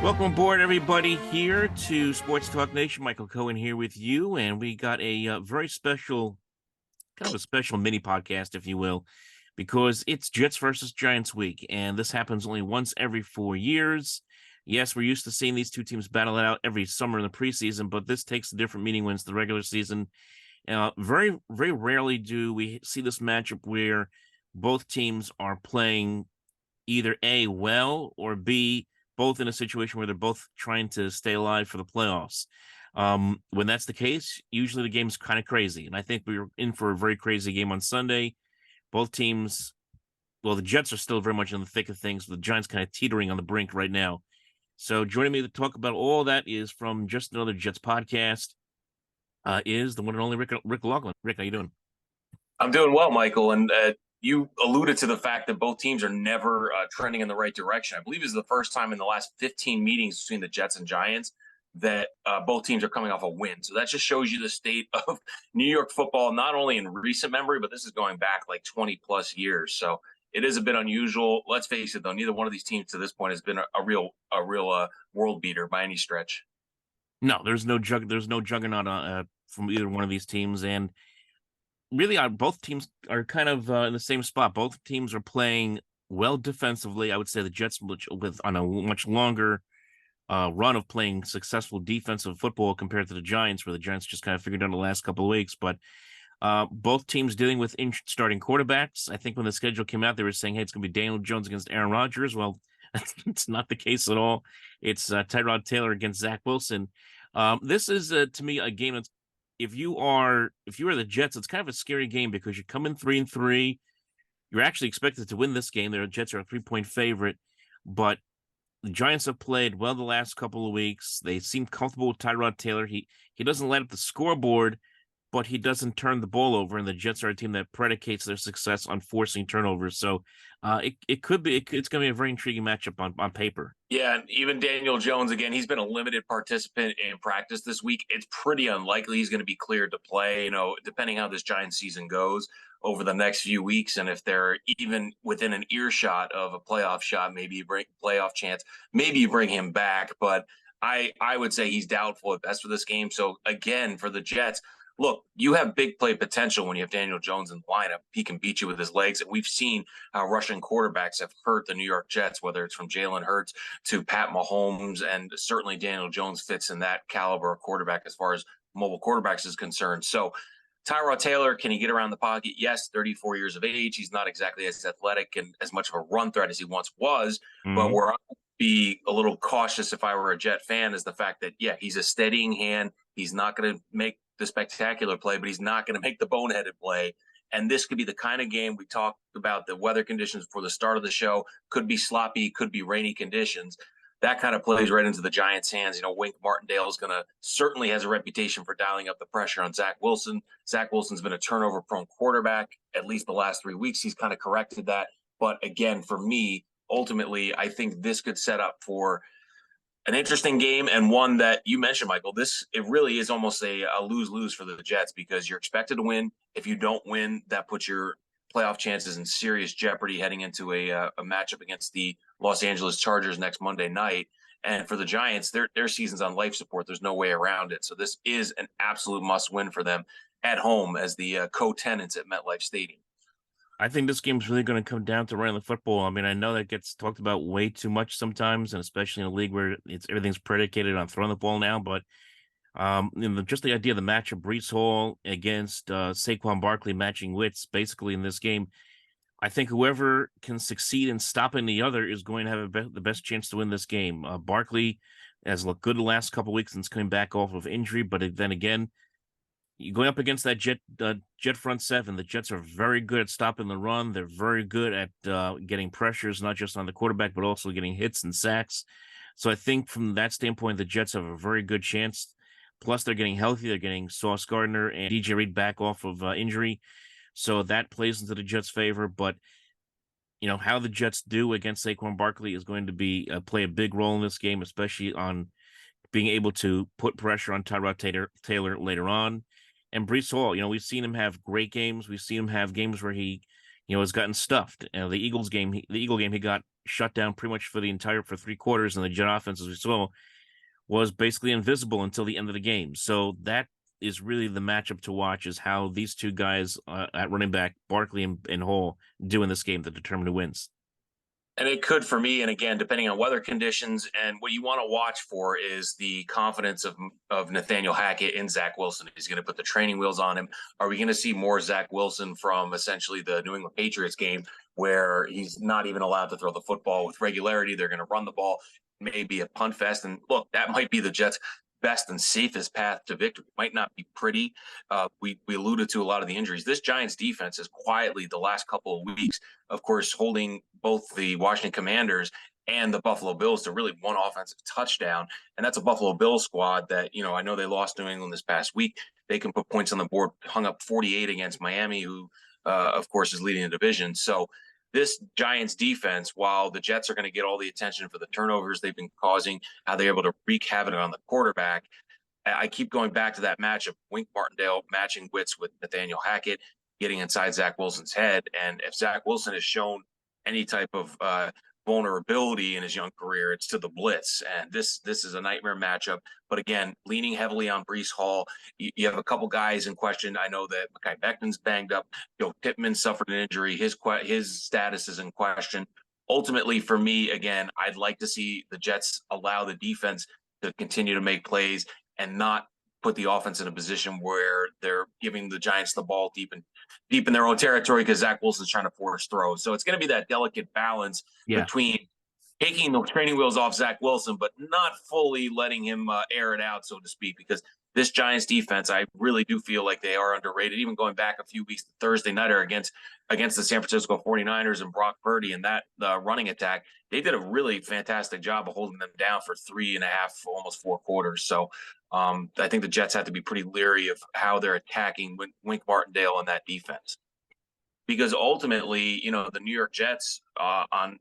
Welcome aboard, everybody, here to Sports Talk Nation. Michael Cohen here with you, and we got a very special, kind of a special mini podcast, if you will, because it's Jets versus Giants week, and this happens only once every 4 years. Yes, we're used to seeing these two teams battle it out every summer in the preseason, but this takes a different meaning when it's the regular season. Very, very rarely do we see this matchup where both teams are playing either A, well, or B, both in a situation where they're both trying to stay alive for the playoffs. When that's the case, usually the game's kind of crazy. And I think we were in for a very crazy game on Sunday. Both teams, well, the Jets are still very much in the thick of things, but the Giants kind of teetering on the brink right now. So joining me to talk about all that is from Just Another Jets podcast, is the one and only Rick Laughland. Rick, how you doing? I'm doing well, Michael. And you alluded to the fact that both teams are never trending in the right direction. I believe it's the first time in the last 15 meetings between the Jets and Giants that both teams are coming off a win. So that just shows you the state of New York football, not only in recent memory, but this is going back like 20 plus years. So it is a bit unusual. Let's face it, though, neither one of these teams to this point has been a real world beater by any stretch. No, there's no juggernaut from either one of these teams, and really, both teams are kind of in the same spot. Both teams are playing well defensively. I would say the Jets, with on a much longer run of playing successful defensive football compared to the Giants, where the Giants just kind of figured out the last couple of weeks. But both teams dealing with starting quarterbacks. I think when the schedule came out, they were saying, "Hey, it's going to be Daniel Jones against Aaron Rodgers." Well, it's not the case at all. It's Tryrod Taylor against Zach Wilson. This is to me a game that's, if you are the Jets, it's kind of a scary game because you come in 3-3. You're actually expected to win this game. The Jets are a 3-point favorite, but the Giants have played well the last couple of weeks. They seem comfortable with Tryrod Taylor. He doesn't light up the scoreboard, but he doesn't turn the ball over. And the Jets are a team that predicates their success on forcing turnovers. So it's going to be a very intriguing matchup on paper. Yeah, and even Daniel Jones, again, he's been a limited participant in practice this week. It's pretty unlikely he's going to be cleared to play, depending how this Giants season goes over the next few weeks. And if they're even within an earshot of a playoff shot, maybe you bring playoff chance, maybe you bring him back. But I would say he's doubtful at best for this game. So again, for the Jets, look, you have big play potential when you have Daniel Jones in the lineup. He can beat you with his legs. And we've seen how Russian quarterbacks have hurt the New York Jets, whether it's from Jalen Hurts to Pat Mahomes, and certainly Daniel Jones fits in that caliber of quarterback as far as mobile quarterbacks is concerned. So Tryrod Taylor, can he get around the pocket? Yes, 34 years of age. He's not exactly as athletic and as much of a run threat as he once was, but where I would be a little cautious if I were a Jet fan is the fact that, yeah, he's a steadying hand. He's not going to make the spectacular play, but he's not going to make the boneheaded play. And this could be the kind of game we talked about. The weather conditions for the start of the show could be sloppy, could be rainy conditions. That kind of plays right into the Giants' hands. Wink Martindale is certainly has a reputation for dialing up the pressure on Zach Wilson. Zach Wilson's been a turnover-prone quarterback at least the last 3 weeks. He's kind of corrected that. But again, for me, ultimately, I think this could set up for an interesting game, and one that you mentioned, Michael. It really is almost a lose-lose for the Jets because you're expected to win. If you don't win, that puts your playoff chances in serious jeopardy heading into a matchup against the Los Angeles Chargers next Monday night. And for the Giants, their season's on life support. There's no way around it. So this is an absolute must-win for them at home as the co-tenants at MetLife Stadium. I think this game's really going to come down to running the football. I mean, I know that gets talked about way too much sometimes, and especially in a league where everything's predicated on throwing the ball now. But just the idea of the matchup, Breece Hall against Saquon Barkley matching wits, basically in this game, I think whoever can succeed in stopping the other is going to have the best chance to win this game. Barkley has looked good the last couple of weeks since coming back off of injury, but then again, you're going up against that Jet front seven. The Jets are very good at stopping the run. They're very good at getting pressures, not just on the quarterback, but also getting hits and sacks. So I think from that standpoint, the Jets have a very good chance. Plus, they're getting healthy. They're getting Sauce Gardner and DJ Reed back off of injury. So that plays into the Jets' favor. But, how the Jets do against Saquon Barkley is going to be play a big role in this game, especially on being able to put pressure on Tryrod Taylor later on. And Breece Hall, we've seen him have great games. We've seen him have games where he has gotten stuffed. The Eagle game, he got shut down pretty much for 3 quarters, and the Jet offense, as we saw, was basically invisible until the end of the game. So that is really the matchup to watch, is how these two guys at running back, Barkley and Hall, do in this game to determine who wins. And it could for me, and again, depending on weather conditions, and what you want to watch for is the confidence of Nathaniel Hackett in Zach Wilson. He's going to put the training wheels on him. Are we going to see more Zach Wilson from essentially the New England Patriots game, where he's not even allowed to throw the football with regularity? They're going to run the ball, maybe a punt fest, and look, that might be the Jets' best and safest path to victory. It might not be pretty. We alluded to a lot of the injuries. This Giants defense is quietly the last couple of weeks, of course, holding both the Washington Commanders and the Buffalo Bills to really one offensive touchdown. And that's a Buffalo Bills squad that, I know they lost New England this past week. They can put points on the board, hung up 48 against Miami, who, of course, is leading the division. So this Giants defense, while the Jets are going to get all the attention for the turnovers they've been causing, how they're able to wreak havoc on the quarterback, I keep going back to that matchup, Wink Martindale matching wits with Nathaniel Hackett, getting inside Zach Wilson's head. And if Zach Wilson has shown any type of vulnerability in his young career, it's to the blitz. And this is a nightmare matchup. But again, leaning heavily on Breece Hall. You have a couple guys in question. I know that Mekhi Becton's banged up. Joe Pittman suffered an injury. His status is in question. Ultimately, for me, again, I'd like to see the Jets allow the defense to continue to make plays and not put the offense in a position where they're giving the Giants the ball deep in their own territory, because Zach Wilson's trying to force throws. So it's going to be that delicate balance between taking the training wheels off Zach Wilson, but not fully letting him air it out, so to speak, because this Giants defense, I really do feel like they are underrated. Even going back a few weeks to Thursday nighter against the San Francisco 49ers and Brock Purdy and that running attack, they did a really fantastic job of holding them down for 3.5, almost 4 quarters. So I think the Jets have to be pretty leery of how they're attacking Wink Martindale and that defense. Because ultimately, the New York Jets on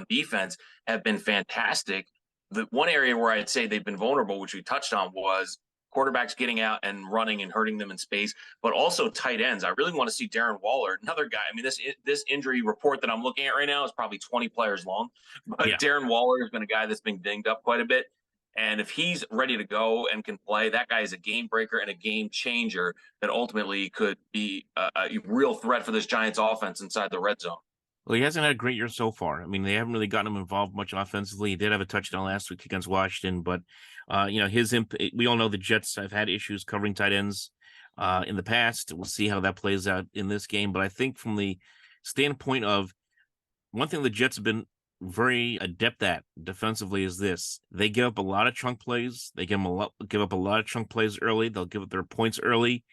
defense have been fantastic. The one area where I'd say they've been vulnerable, which we touched on, was quarterbacks getting out and running and hurting them in space, but also tight ends. I really want to see Darren Waller, another guy. I mean, this injury report that I'm looking at right now is probably 20 players long, but Darren Waller has been a guy that's been dinged up quite a bit. And if he's ready to go and can play, that guy is a game breaker and a game changer that ultimately could be a real threat for this Giants offense inside the red zone. Well, he hasn't had a great year so far. I mean, they haven't really gotten him involved much offensively. He did have a touchdown last week against Washington, but we all know the Jets have had issues covering tight ends in the past. We'll see how that plays out in this game. But I think from the standpoint of one thing the Jets have been very adept at defensively is this: they give up a lot of chunk plays. They give up a lot of chunk plays early. They'll give up their points early.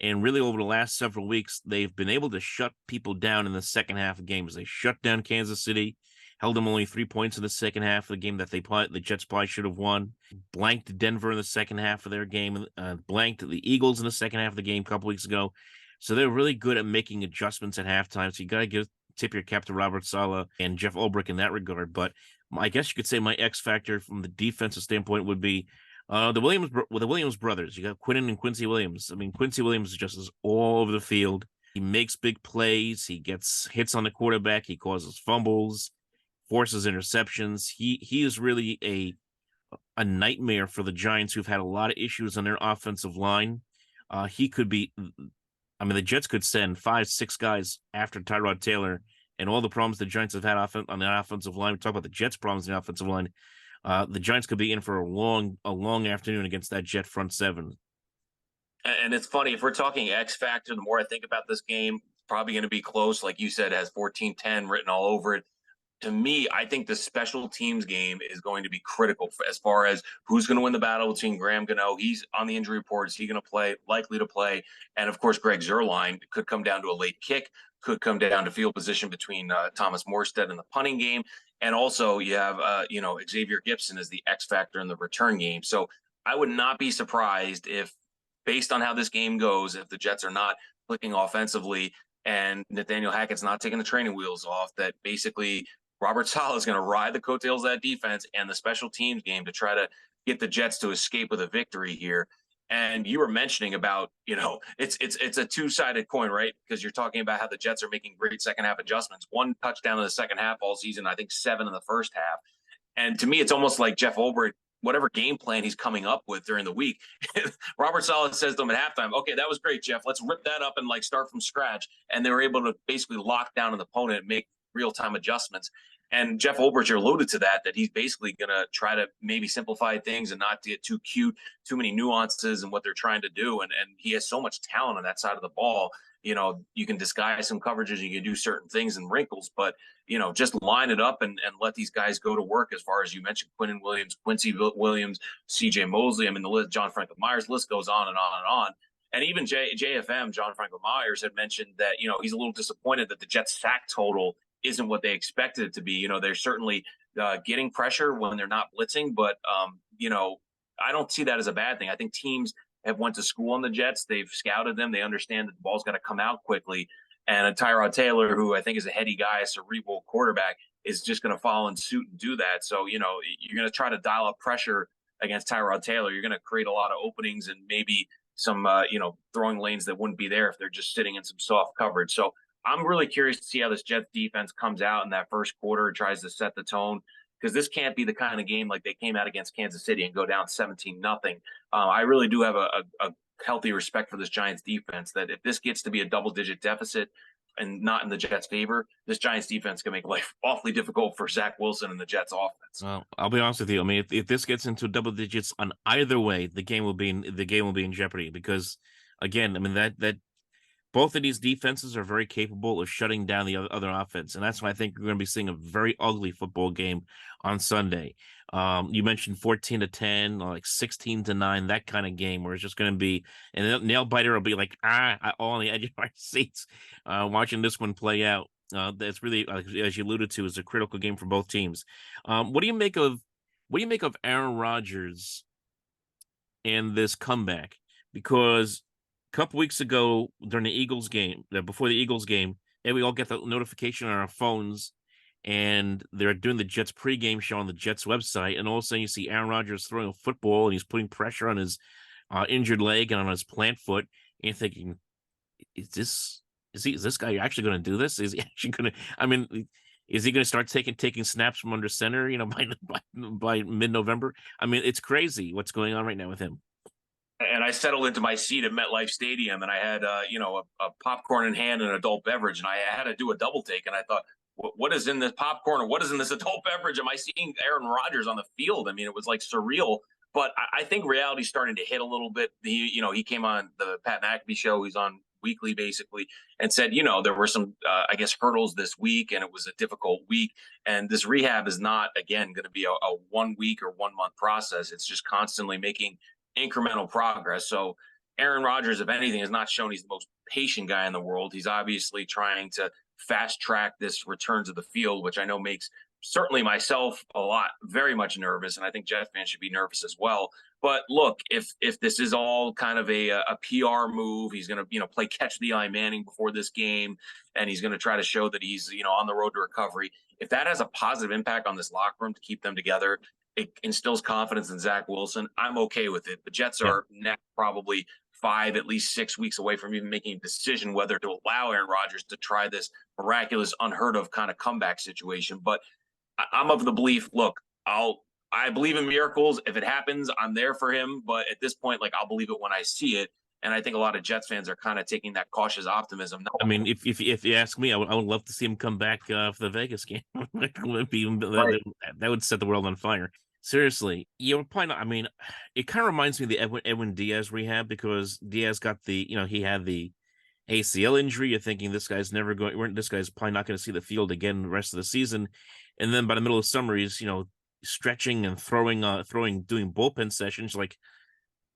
And really, over the last several weeks, they've been able to shut people down in the second half of games. They shut down Kansas City, held them only 3 points in the second half of the game that the Jets probably should have won. Blanked Denver in the second half of their game. Blanked the Eagles in the second half of the game a couple weeks ago. So they're really good at making adjustments at halftime. So you got to tip your cap to Robert Saleh and Jeff Ulbrich in that regard. But I guess you could say my X factor from the defensive standpoint would be the Williams brothers. You got Quinnen and Quincy Williams. I mean, Quincy Williams just is all over the field. He makes big plays. He gets hits on the quarterback. He causes fumbles, forces interceptions. He is really a nightmare for the Giants, who've had a lot of issues on their offensive line. He could be. I mean, the Jets could send 5-6 guys after Tryrod Taylor, and all the problems the Giants have had on the offensive line. We talk about the Jets' problems in the offensive line. The Giants could be in for a long afternoon against that Jet front seven. And it's funny, if we're talking X factor, the more I think about this game, it's probably going to be close. Like you said, it has 14-10 written all over it. To me, I think the special teams game is going to be critical as far as who's going to win the battle between Graham Gano. He's on the injury report. Is he going to play? Likely to play. And of course, Greg Zuerlein could come down to a late kick, could come down to field position between Thomas Morstead and the punting game. And also you have, Xavier Gipson as the X factor in the return game. So I would not be surprised if, based on how this game goes, if the Jets are not clicking offensively and Nathaniel Hackett's not taking the training wheels off, that basically Robert Saleh is going to ride the coattails of that defense and the special teams game to try to get the Jets to escape with a victory here. And you were mentioning about, it's a two-sided coin, right? Because you're talking about how the Jets are making great second half adjustments. One touchdown in the second half all season, I think 7 in the first half. And to me, it's almost like Jeff Ulbrich, whatever game plan he's coming up with during the week. Robert Saleh says to him at halftime, "Okay, that was great, Jeff. Let's rip that up and like start from scratch." And they were able to basically lock down an opponent and make real-time adjustments. And Jeff Ulbrich alluded to that he's basically going to try to maybe simplify things and not get too cute, too many nuances in what they're trying to do. And he has so much talent on that side of the ball. You can disguise some coverages, you can do certain things and wrinkles, but just line it up and let these guys go to work. As far as you mentioned, Quinton Williams, Quincy Williams, CJ Mosley. I mean, the list, John Franklin Myers, list goes on and on and on. And even JFM, John Franklin Myers, had mentioned that, he's a little disappointed that the Jets sack total isn't what they expected it to be. They're certainly getting pressure when they're not blitzing, but, I don't see that as a bad thing. I think teams have went to school on the Jets. They've scouted them. They understand that the ball's got to come out quickly. And a Tyrod Taylor, who I think is a heady guy, a cerebral quarterback, is just going to follow in suit and do that. So, you're going to try to dial up pressure against Tyrod Taylor. You're going to create a lot of openings and maybe some, throwing lanes that wouldn't be there if they're just sitting in some soft coverage. So I'm really curious to see how this Jets defense comes out in that first quarter and tries to set the tone, because this can't be the kind of game like they came out against Kansas City and go down 17-0. I really do have a healthy respect for this Giants defense, that if this gets to be a double-digit deficit and not in the Jets' favor, this Giants defense can make life awfully difficult for Zach Wilson and the Jets offense. Well, I'll be honest with you. I mean, if this gets into double digits on either way, the game will be in jeopardy, because, again, I mean, that both of these defenses are very capable of shutting down the other offense, and that's why I think we're going to be seeing a very ugly football game on Sunday. You mentioned 14-10, or like 16-9, that kind of game where it's just going to be, and the nail biter will be like all on the edge of our seats, watching this one play out. That's really, as you alluded to, is a critical game for both teams. What do you make of Aaron Rodgers and this comeback? Because couple weeks ago during the Eagles game, before the Eagles game, and we all get the notification on our phones, and they're doing the Jets pregame show on the Jets website, and all of a sudden you see Aaron Rodgers throwing a football, and he's putting pressure on his injured leg and on his plant foot, and you're thinking, is this guy actually going to do this? Is he actually going to? I mean, is he going to start taking snaps from under center? By mid-November. I mean, it's crazy what's going on right now with him. And I settled into my seat at MetLife Stadium, and I had, a popcorn in hand and an adult beverage, and I had to do a double take. And I thought, what is in this popcorn, or what is in this adult beverage? Am I seeing Aaron Rodgers on the field? I mean, it was like surreal. But I think reality's starting to hit a little bit. He came on the Pat McAfee show. He's on weekly basically, and said, there were some, I guess, hurdles this week, and it was a difficult week. And this rehab is not, again, going to be a 1 week or 1 month process. It's just constantly making incremental progress. So Aaron Rodgers, if anything, has not shown he's the most patient guy in the world. He's obviously trying to fast track this return to the field, which I know makes certainly myself very much nervous. And I think Jets fans should be nervous as well. But look, if this is all kind of a PR move, he's going to, play catch the Eli Manning before this game, and he's going to try to show that he's, on the road to recovery. If that has a positive impact on this locker room to keep them together, it instills confidence in Zach Wilson, I'm okay with it. The Jets are next probably 5, at least 6 weeks away from even making a decision whether to allow Aaron Rodgers to try this miraculous, unheard of kind of comeback situation. But I'm of the belief, look, I believe in miracles. If it happens, I'm there for him. But at this point, I'll believe it when I see it. And I think a lot of Jets fans are kind of taking that cautious optimism. I mean, if you ask me, I would love to see him come back for the Vegas game. That would set the world on fire. Seriously, probably not. I mean, it kind of reminds me of the Edwin Diaz rehab, because Diaz got he had the ACL injury. You're thinking this guy's probably not going to see the field again the rest of the season. And then by the middle of summer, he's, stretching and doing bullpen sessions. Like,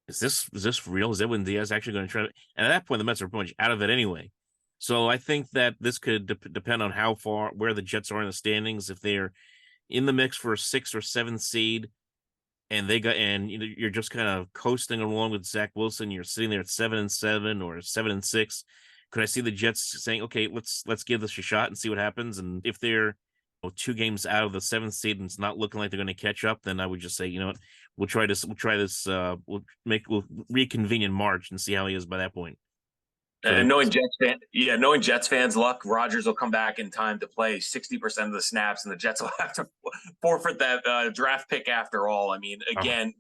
is this real? Is Edwin Diaz actually going to try? And at that point, the Mets are pretty much out of it anyway. So I think that this could depend on where the Jets are in the standings. If they're in the mix for a 6 or 7 seed, and you're just kind of coasting along with Zach Wilson, you're sitting there at 7-7 or 7-6. Could I see the Jets saying, okay, let's give this a shot and see what happens? And if they're 2 games out of the 7th seed and it's not looking like they're going to catch up, then I would just say, you know what, we'll try this. We'll reconvene in March and see how he is by that point. And knowing Jets fans' luck, Rodgers will come back in time to play 60% of the snaps, and the Jets will have to forfeit that draft pick after all. I mean, again,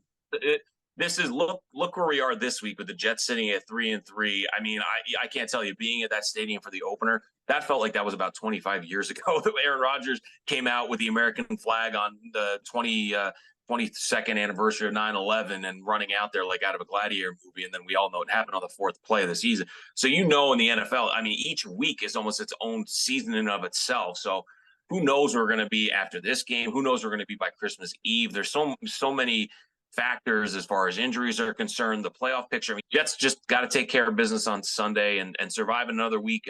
this is look where we are this week with the Jets sitting at 3-3. I mean, I can't tell you, being at that stadium for the opener, that felt like that was about 25 years ago. Aaron Rodgers came out with the American flag on the 22nd anniversary of 9/11 and running out there like out of a gladiator movie. And then we all know what happened on the 4th play of the season. So, in the NFL, I mean, each week is almost its own season in of itself. So who knows where we're going to be after this game? Who knows where we're going to be by Christmas Eve? There's so many factors as far as injuries are concerned, the playoff picture. I mean, Jets just got to take care of business on Sunday and survive another week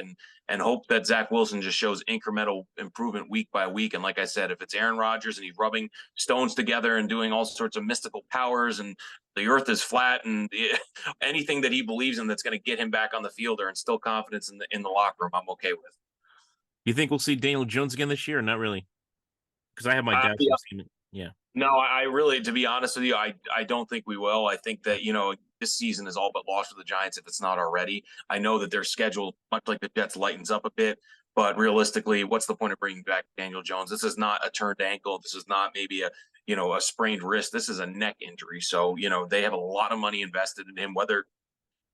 and hope that Zach Wilson just shows incremental improvement week by week. And like I said, if it's Aaron Rodgers and he's rubbing stones together and doing all sorts of mystical powers and the earth is flat and anything that he believes in that's going to get him back on the field or instill confidence in the locker room, I'm okay with. You think we'll see Daniel Jones again this year or not really? Because I have my doubts. Yeah. No, I really, to be honest with you, I don't think we will. I think that, this season is all but lost for the Giants if it's not already. I know that their schedule, much like the Jets, lightens up a bit. But realistically, what's the point of bringing back Daniel Jones? This is not a turned ankle. This is not maybe a sprained wrist. This is a neck injury. So, they have a lot of money invested in him, whether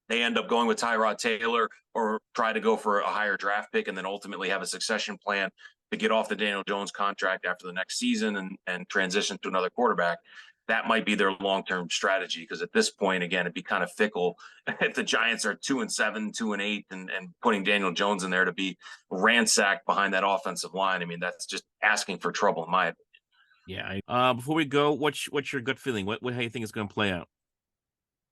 they end up going with Tryrod Taylor or try to go for a higher draft pick and then ultimately have a succession plan to get off the Daniel Jones contract after the next season and transition to another quarterback. That might be their long-term strategy, because at this point, again, it'd be kind of fickle if the Giants are 2-7, 2-8, and putting Daniel Jones in there to be ransacked behind that offensive line. I mean, that's just asking for trouble in my opinion. Yeah. Before we go, what's your gut feeling? How do you think it's going to play out?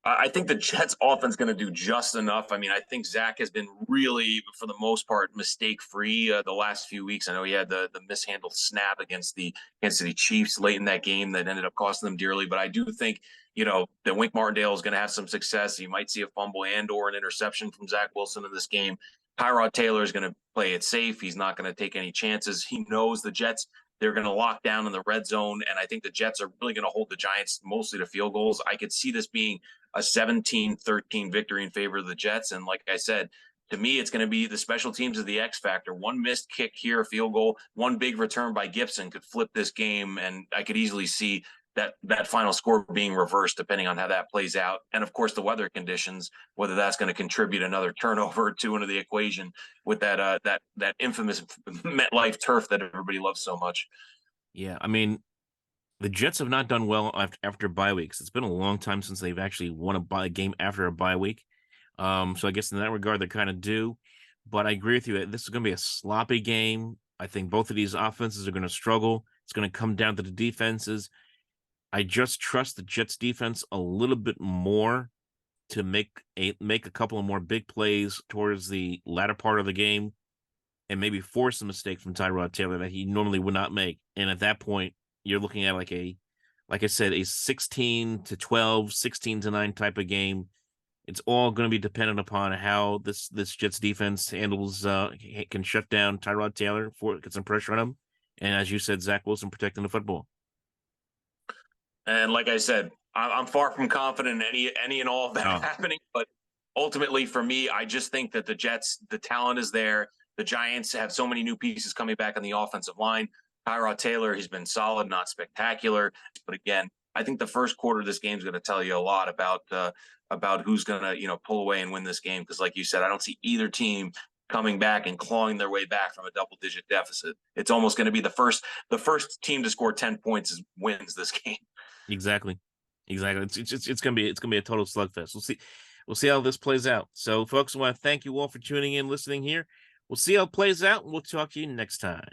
I think the Jets offense is going to do just enough. I mean, I think Zach has been really, for the most part, mistake-free the last few weeks. I know he had the mishandled snap against the Kansas City Chiefs late in that game that ended up costing them dearly. But I do think, that Wink Martindale is going to have some success. You might see a fumble and or an interception from Zach Wilson in this game. Tyrod Taylor is going to play it safe. He's not going to take any chances. He knows the Jets, they're going to lock down in the red zone. And I think the Jets are really going to hold the Giants mostly to field goals. I could see this being a 17-13 victory in favor of the Jets. And like I said, to me, it's going to be the special teams of the X factor. One missed kick here, a field goal, one big return by Gibson could flip this game. And I could easily see that final score being reversed depending on how that plays out. And of course, the weather conditions, whether that's going to contribute another turnover or two into the equation with that infamous MetLife turf that everybody loves so much. Yeah. I mean, the Jets have not done well after bye weeks. It's been a long time since they've actually won a game after a bye week. So I guess in that regard, they're kind of due. But I agree with you. This is going to be a sloppy game. I think both of these offenses are going to struggle. It's going to come down to the defenses. I just trust the Jets defense a little bit more to make a couple of more big plays towards the latter part of the game and maybe force a mistake from Tyrod Taylor that he normally would not make. And at that point, you're looking at like I said, a 16-12, 16-9 type of game. It's all going to be dependent upon how this Jets defense handles, can shut down Tyrod Taylor, get some pressure on him. And as you said, Zach Wilson protecting the football. And like I said, I'm far from confident in any and all of that happening. But ultimately, for me, I just think that the Jets, the talent is there. The Giants have so many new pieces coming back on the offensive line. Tryrod Taylor, he's been solid, not spectacular. But again, I think the first quarter of this game is going to tell you a lot about who's going to, pull away and win this game. Because like you said, I don't see either team coming back and clawing their way back from a double-digit deficit. It's almost going to be the first team to score 10 points wins this game. Exactly. It's gonna be a total slugfest. We'll see how this plays out. So, folks, I want to thank you all for tuning in, listening here. We'll see how it plays out, and we'll talk to you next time.